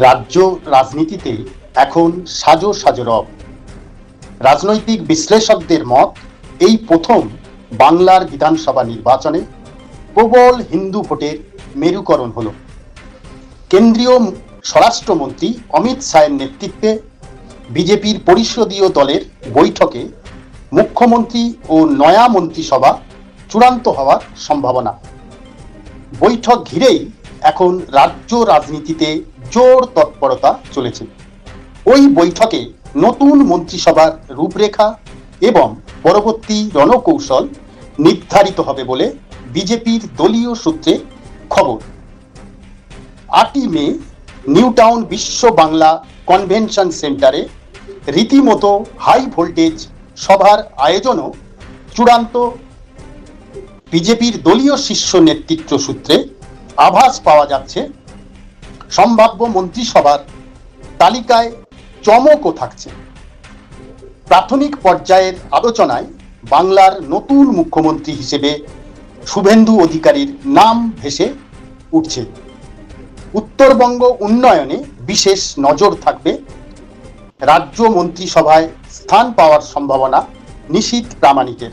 রাজ্য রাজনীতিতে এখন সাজো সাজো রব। রাজনৈতিক বিশ্লেষকদের মত, এই প্রথম বাংলার বিধানসভা নির্বাচনে প্রবল হিন্দু ভোটের মেরুকরণ হল। কেন্দ্রীয় স্বরাষ্ট্রমন্ত্রী অমিত শাহের নেতৃত্বে বিজেপির পরিষদীয় দলের বৈঠকে মুখ্যমন্ত্রী ও নয়া মন্ত্রিসভা চূড়ান্ত হওয়ার সম্ভাবনা। বৈঠক ঘিরেই এখন রাজ্য রাজনীতিতে জোর তৎপরতা চলেছে। ওই বৈঠকে নতুন মন্ত্রিসভার রূপরেখা এবং পরবর্তী রণকৌশল নির্ধারিত হবে বলে বিজেপির দলীয় সূত্রে খবর। 8ই মে নিউটাউন বিশ্ব বাংলা কনভেনশন সেন্টারে রীতিমতো হাই ভোল্টেজ সভার আয়োজনও চূড়ান্ত। বিজেপির দলীয় শীর্ষ নেতৃত্ব সূত্রে আভাস পাওয়া যাচ্ছে, সম্ভাব্য মন্ত্রিসভার তালিকায় চমকও থাকছে। প্রাথমিক পর্যায়ের আলোচনায় বাংলার নতুন মুখ্যমন্ত্রী হিসেবে শুভেন্দু অধিকারীর নাম ভেসে উঠছে। উত্তরবঙ্গ উন্নয়নে বিশেষ নজর থাকবে। রাজ্য মন্ত্রিসভায় স্থান পাওয়ার সম্ভাবনা নিশীথ প্রামাণিকের।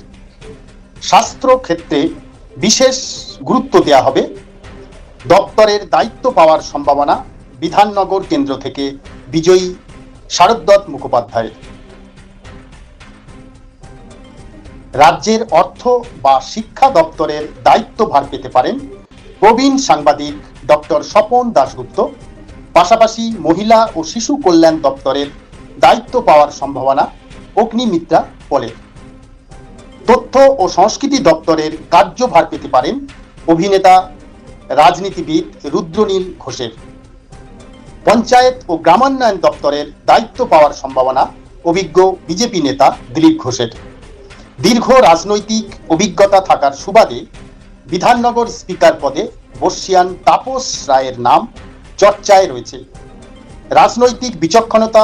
স্বাস্থ্য ক্ষেত্রে বিশেষ গুরুত্ব দেওয়া হবে। দপ্তরের দায়িত্ব পাওয়ার সম্ভাবনা বিধাননগর কেন্দ্র থেকে বিজয়ী শারদত্ত মুখোপাধ্যায়। রাজ্যের অর্থ বা শিক্ষা দপ্তরের দায়িত্ব ভার পেতে পারেন প্রবীণ সাংবাদিক ডক্টর স্বপন দাশগুপ্ত। পাশাপাশি মহিলা ও শিশু কল্যাণ দপ্তরের দায়িত্ব পাওয়ার সম্ভাবনা অগ্নিমিত্রা পলের। তথ্য ও সংস্কৃতি দপ্তরের কার্যভার পেতে পারেন অভিনেতা রাজনীতিবিদ রুদ্রনীল ঘোষের। পঞ্চায়েত ও গ্রামোন্নয়ন দপ্তরের দায়িত্ব পাওয়ার সম্ভাবনা অভিজ্ঞ বিজেপি নেতা দিলীপ ঘোষের। দীর্ঘ রাজনৈতিক অভিজ্ঞতা থাকার সুবাদে বিধাননগর স্পিকার পদে বর্ষীয়ান তাপস রায়ের নাম চর্চায় রয়েছে। রাজনৈতিক বিচক্ষণতা,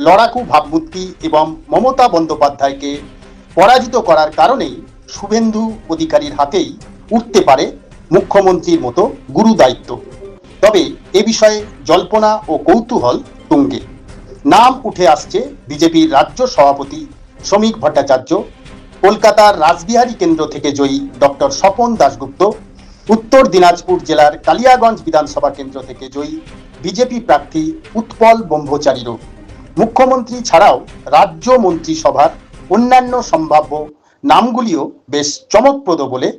লড়াকু ভাবমূর্তি এবং মমতা বন্দ্যোপাধ্যায়কে পরাজিত করার কারণেই শুভেন্দু অধিকারীর হাতেই উঠতে পারে মুখ্যমন্ত্রীর মতো গুরু দায়িত্ব। তবে এ বিষয়ে জল্পনা ও কৌতূহল তুঙ্গে। নাম উঠে আসছে বিজেপির রাজ্য সভাপতি শ্রমিক ভট্টাচার্য, কলকাতার রাসবিহারী কেন্দ্র থেকে জয়ী ডক্টর স্বপন দাশগুপ্ত, উত্তর দিনাজপুর জেলার কালিয়াগঞ্জ বিধানসভা কেন্দ্র থেকে জয়ী বিজেপি প্রার্থী উৎপল ব্রহ্মচারীরও। মুখ্যমন্ত্রী ছাড়াও রাজ্য মন্ত্রিসভার অন্যান্য সম্ভাব্য নামগুলিও বেশ চমকপ্রদ বলে